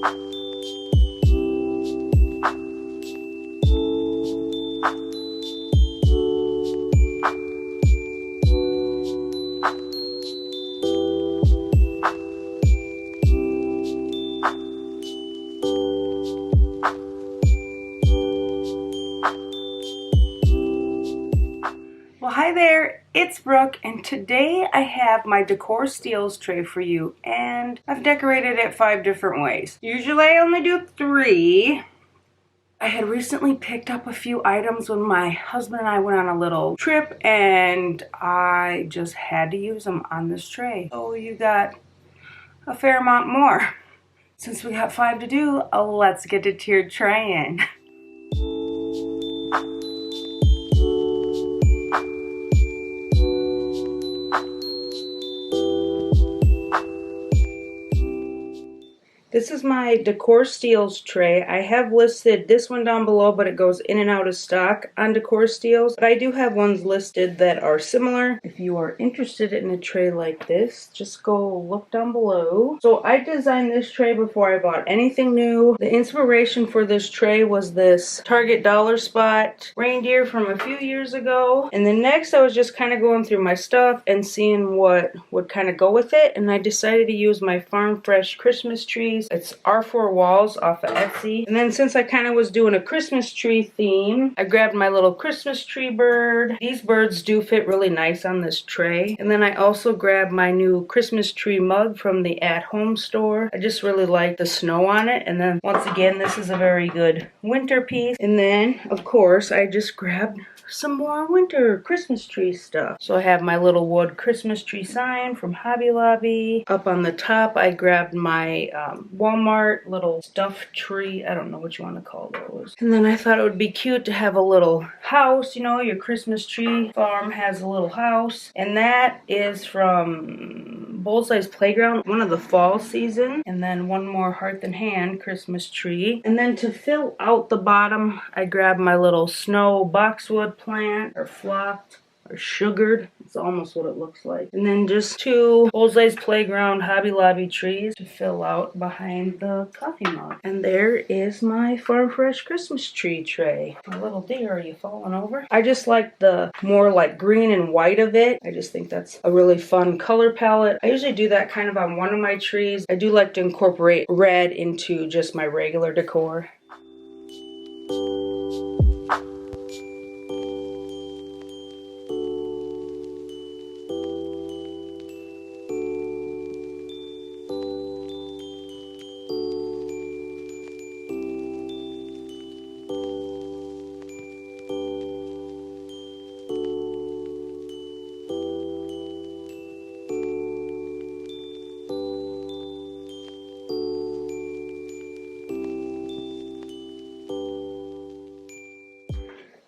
Well, hi there, it's Brooke, and today I have my decor steals tray for you, and I've decorated it 5 different ways. Usually I only do 3. I had recently picked up a few items when my husband and I went on a little trip, and I just had to use them on this tray. So you got a fair amount more. Since we got 5 to do, let's get to tiered trying. This is my decor steals tray. I have listed this one down below, but it goes in and out of stock on decor steals. But I do have ones listed that are similar. If you are interested in a tray like this, just go look down below. So I designed this tray before I bought anything new. The inspiration for this tray was this Target dollar spot reindeer from a few years ago. And then next I was just kind of going through my stuff and seeing what would kind of go with it. And I decided to use my Farm Fresh Christmas trees. It's R4 walls off of Etsy. And then since I kind of was doing a Christmas tree theme, I grabbed my little Christmas tree bird. These birds do fit really nice on this tray. And then I also grabbed my new Christmas tree mug from the At Home store. I just really like the snow on it. And then once again, this is a very good winter piece. And then, of course, I just grabbed some more winter Christmas tree stuff. So I have my little wood Christmas tree sign from Hobby Lobby. Up on the top, I grabbed my Walmart little stuffed tree. I don't know what you want to call those. And then I thought it would be cute to have a little house. You know, your Christmas tree farm has a little house. And that is from Bullseye's Playground, one of the fall season. And then one more Hearth and Hand Christmas tree. And then to fill out the bottom, I grabbed my little snow boxwood plant, or flocked, or sugared. It's almost what it looks like. And then just 2 Bullseye's Playground Hobby Lobby trees to fill out behind the coffee mug. And there is my Farm Fresh Christmas tree tray. A little deer, are you falling over? I just like the more like green and white of it. I just think that's a really fun color palette. I usually do that kind of on one of my trees. I do like to incorporate red into just my regular decor.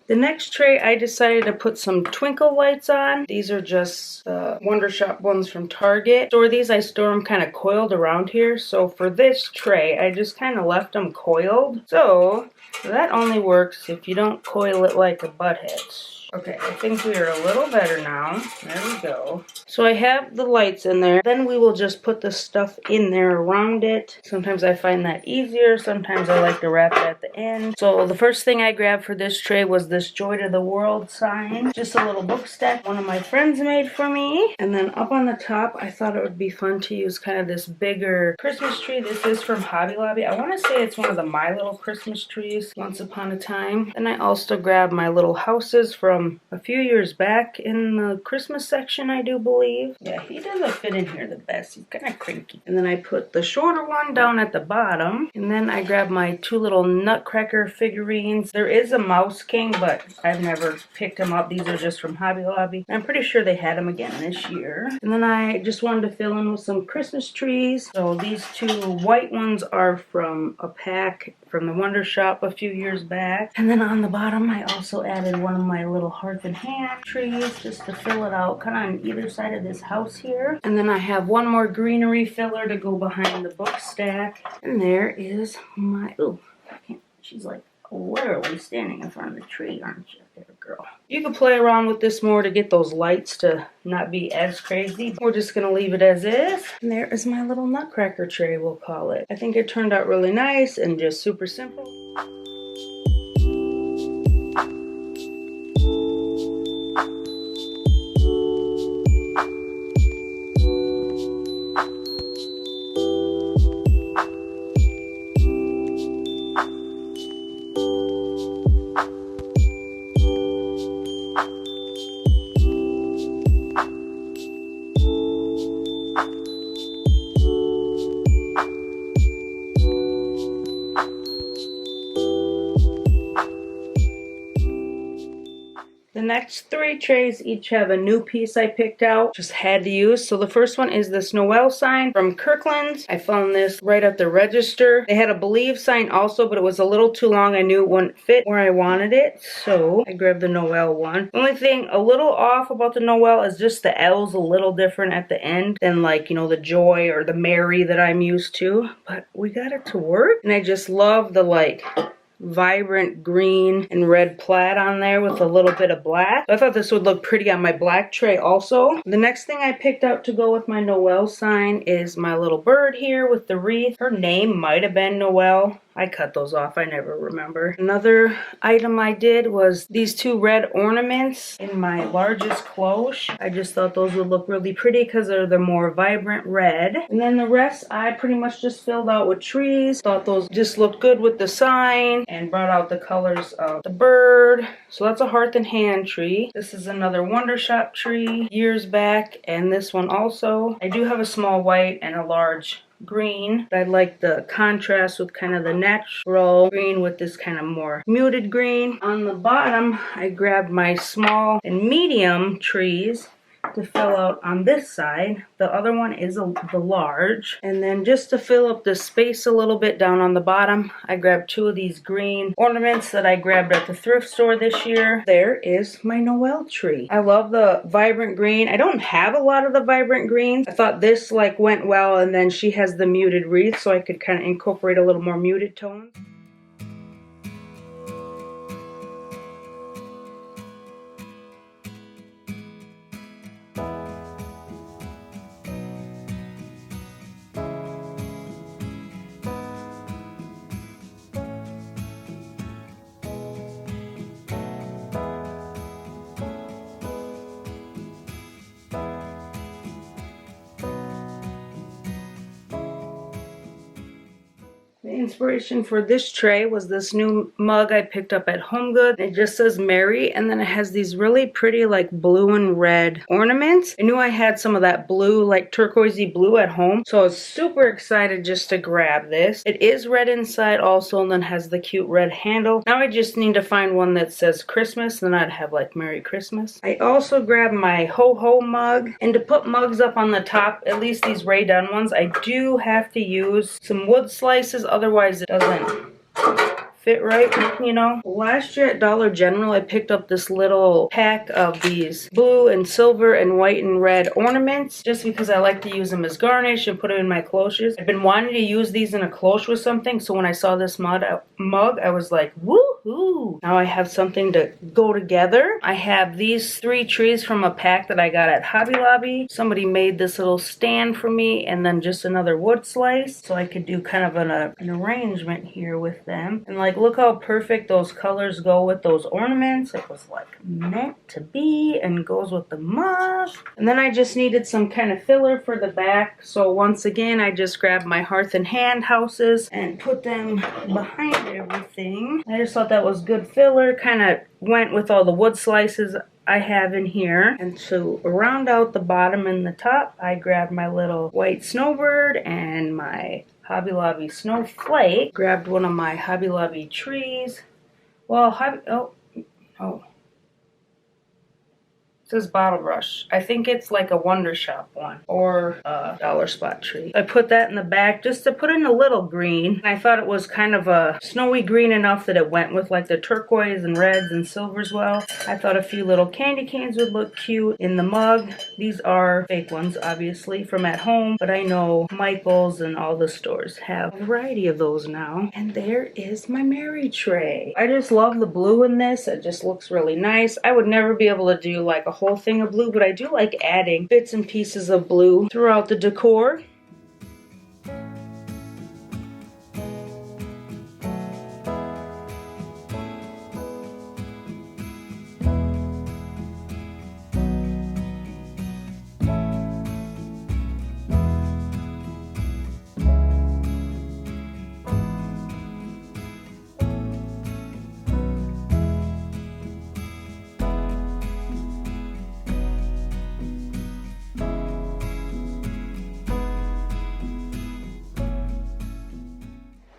The next tray, I decided to put some twinkle lights on. These are just Wonder Shop ones from Target. I store them kind of coiled around here. So for this tray, I just kind of left them coiled. So that only works if you don't coil it like a butthead. Okay, I think we are a little better now. There we go. So I have the lights in there. Then we will just put the stuff in there around it. Sometimes I find that easier. Sometimes I like to wrap it at the end. So the first thing I grabbed for this tray was this Joy to the World sign. Just a little book stack one of my friends made for me. And then up on the top, I thought it would be fun to use kind of this bigger Christmas tree. This is from Hobby Lobby. I want to say it's one of the My Little Christmas trees once upon a time. And I also grabbed my little houses from a few years back in the Christmas section, I do believe. Yeah, he doesn't fit in here the best. He's kind of cranky. And then I put the shorter one down at the bottom. And then I grabbed my 2 little Nutcracker figurines. There is a Mouse King, but I've never picked him up. These are just from Hobby Lobby. I'm pretty sure they had them again this year. And then I just wanted to fill in with some Christmas trees. So these 2 white ones are from a pack from the Wonder Shop a few years back. And then on the bottom, I also added one of my little Hearth and Hand trees just to fill it out kind of on either side of this house here. And then I have one more greenery filler to go behind the book stack. And there is my, ooh, I can't, she's like Where are we standing in front of the tree, aren't you? There, girl. You can play around with this more to get those lights to not be as crazy. We're just gonna leave it as is. And there is my little nutcracker tray, we'll call it. I think it turned out really nice and just super simple. The next 3 trays each have a new piece I picked out, just had to use. So the first one is this Noel sign from Kirklands. I found this right at the register. They had a Believe sign also, but it was a little too long. I knew it wouldn't fit where I wanted it, so I grabbed the Noel one. The only thing a little off about the Noel is just the L's a little different at the end than, like, you know, the Joy or the Mary that I'm used to. But we got it to work, and I just love the, like, vibrant green and red plaid on there with a little bit of black. I thought this would look pretty on my black tray also. The next thing I picked out to go with my Noel sign is my little bird here with the wreath. Her name might have been Noel. I cut those off, I never remember. Another item I did was these 2 red ornaments in my largest cloche. I just thought those would look really pretty because they're the more vibrant red. And then the rest I pretty much just filled out with trees. Thought those just looked good with the sign and brought out the colors of the bird. So that's a hearth and hand tree. This is another Wonder Shop tree years back, and this one also. I do have a small white and a large green. I like the contrast with kind of the natural green with this kind of more muted green. On the bottom, I grabbed my small and medium trees to fill out on this side. The other one is the large. And then just to fill up the space a little bit down on the bottom, I grabbed 2 of these green ornaments that I grabbed at the thrift store this year. There is my Noel tree. I love the vibrant green. I don't have a lot of the vibrant greens. I thought this like went well, and then she has the muted wreath, so I could kind of incorporate a little more muted tones. The inspiration for this tray was this new mug I picked up at HomeGoods. It just says Mary, and then it has these really pretty like blue and red ornaments. I knew I had some of that blue, like turquoisey blue at home, so I was super excited just to grab this. It is red inside also, and then has the cute red handle. Now I just need to find one that says Christmas, then I'd have like Merry Christmas. I also grabbed my ho-ho mug, and to put mugs up on the top, at least these Ray Dunn ones, I do have to use some wood slices, otherwise it doesn't fit right, you know. Last year at Dollar General, I picked up this little pack of these blue and silver and white and red ornaments just because I like to use them as garnish and put them in my cloches. I've been wanting to use these in a cloche with something, so when I saw this mug, I was like, woohoo! Now I have something to go together. I have these 3 trees from a pack that I got at Hobby Lobby. Somebody made this little stand for me, and then just another wood slice, so I could do kind of an arrangement here with them. And like, look how perfect those colors go with those ornaments. It was like meant to be and goes with the mug. And then I just needed some kind of filler for the back. So once again, I just grabbed my hearth and hand houses and put them behind everything. I just thought that was good filler. Kind of went with all the wood slices I have in here. And to round out the bottom and the top, I grabbed my little white snowbird and my Hobby Lobby snowflake. Grabbed one of my Hobby Lobby trees. Well, It says Bottle Brush. I think it's like a Wonder Shop one or a Dollar Spot tree. I put that in the back just to put in a little green. I thought it was kind of a snowy green enough that it went with like the turquoise and reds and silvers well. I thought a few little candy canes would look cute in the mug. These are fake ones, obviously, from at home, but I know Michael's and all the stores have a variety of those now. And there is my Mary tray. I just love the blue in this. It just looks really nice. I would never be able to do like a whole thing of blue, but I do like adding bits and pieces of blue throughout the decor.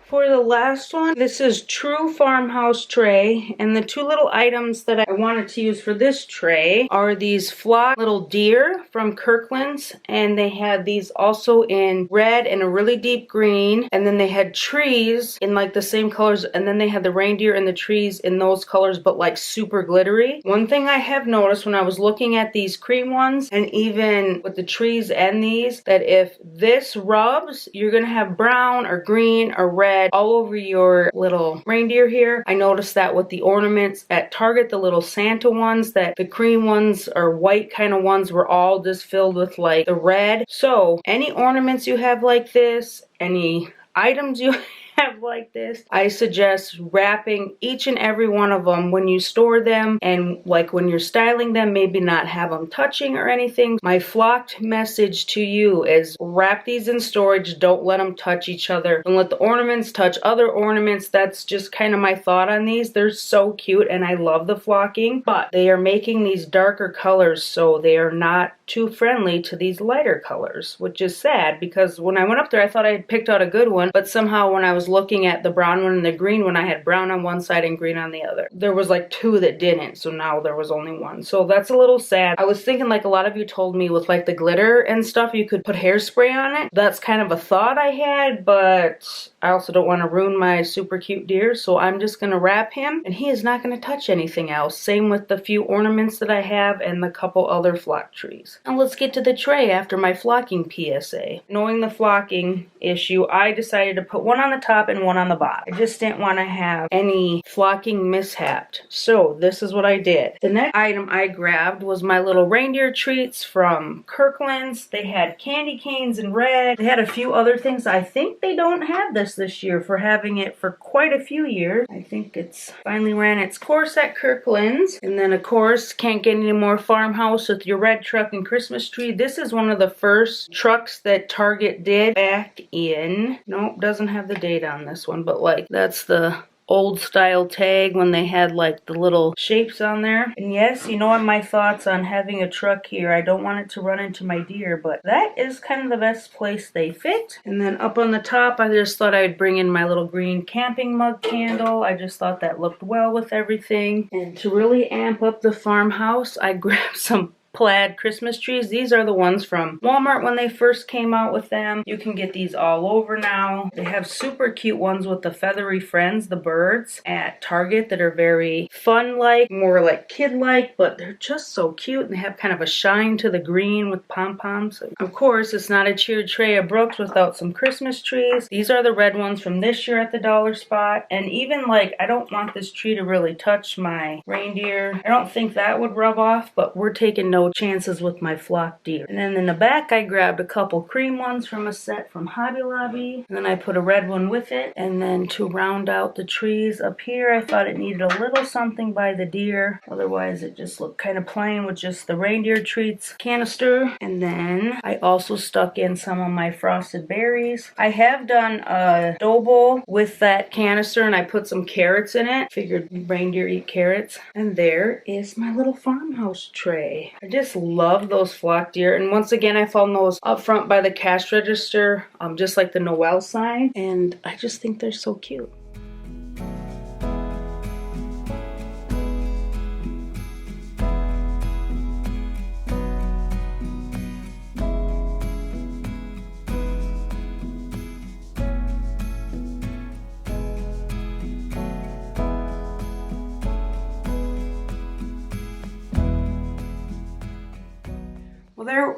For the last one, this is True Farmhouse Tray, and the two little items that I wanted to use for this tray are these flock little deer from Kirkland's, and they had these also in red and a really deep green, and then they had trees in like the same colors, and then they had the reindeer and the trees in those colors but like super glittery. One thing I have noticed when I was looking at these cream ones, and even with the trees and these, that if this rubs, you're gonna have brown or green or red all over your little reindeer here. I noticed that with the ornaments at Target, the little Santa ones, that the cream ones or white kind of ones were all just filled with like the red. So any ornaments you have like this, any items you have like this, I suggest wrapping each and every one of them when you store them, and like when you're styling them, maybe not have them touching or anything. My flocked message to you is wrap these in storage, don't let them touch each other, and let the ornaments touch other ornaments. That's just kind of my thought on these. They're so cute and I love the flocking, but they are making these darker colors, so they are not too friendly to these lighter colors, which is sad because when I went up there I thought I had picked out a good one, but somehow when I was looking at the brown one and the green one, I had brown on one side and green on the other. There was like two that didn't, so now there was only one. So that's a little sad. I was thinking, like a lot of you told me with like the glitter and stuff, you could put hairspray on it. That's kind of a thought I had, but I also don't want to ruin my super cute deer, so I'm just going to wrap him and he is not going to touch anything else. Same with the few ornaments that I have and the couple other flock trees. Now let's get to the tray after my flocking PSA. Knowing the flocking issue, I decided to put one on the top and one on the bottom. I just didn't want to have any flocking mishapped. So this is what I did. The next item I grabbed was my little reindeer treats from Kirkland's. They had candy canes in red. They had a few other things. I think they don't have this year for having it for quite a few years. I think it's finally ran its course at Kirkland's. And then of course, can't get any more Farmhouse with your red truck and Christmas tree. This is one of the first trucks that Target did back in, nope, doesn't have the date on this one, but like that's the old style tag when they had like the little shapes on there. And yes, you know my thoughts on having a truck here. I don't want it to run into my deer, but that is kind of the best place they fit. And then up on the top, I just thought I'd bring in my little green camping mug candle. I just thought that looked well with everything. And to really amp up the farmhouse, I grabbed some plaid Christmas trees. These are the ones from Walmart when they first came out with them. You can get these all over now. They have super cute ones with the feathery friends, the birds, at Target that are very fun-like, more like kid-like, but they're just so cute, and they have kind of a shine to the green with pom-poms. Of course, it's not a cheered tray of Brooks without some Christmas trees. These are the red ones from this year at the Dollar Spot, and even like, I don't want this tree to really touch my reindeer. I don't think that would rub off, but we're taking no chances with my flock deer. And then in the back, I grabbed a couple cream ones from a set from Hobby Lobby. And then I put a red one with it. And then to round out the trees up here, I thought it needed a little something by the deer. Otherwise, it just looked kind of plain with just the reindeer treats canister. And then I also stuck in some of my frosted berries. I have done a dough bowl with that canister, and I put some carrots in it. Figured reindeer eat carrots. And there is my little farmhouse tray. I just love those flock deer, and once again I found those up front by the cash register, just like the Noel sign, and I just think they're so cute.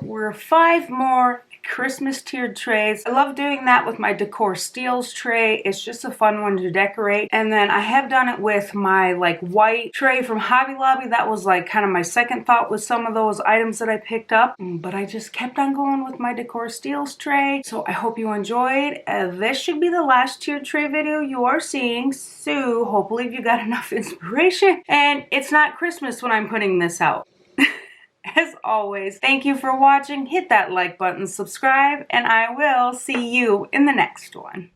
were 5 more Christmas tiered trays. I love doing that with my decor steels tray. It's just a fun one to decorate. And then I have done it with my like white tray from Hobby Lobby. That was like kind of my second thought with some of those items that I picked up. But I just kept on going with my decor steels tray. So I hope you enjoyed. This should be the last tiered tray video you are seeing. So hopefully you got enough inspiration. And it's not Christmas when I'm putting this out. As always, thank you for watching. Hit that like button, subscribe, and I will see you in the next one.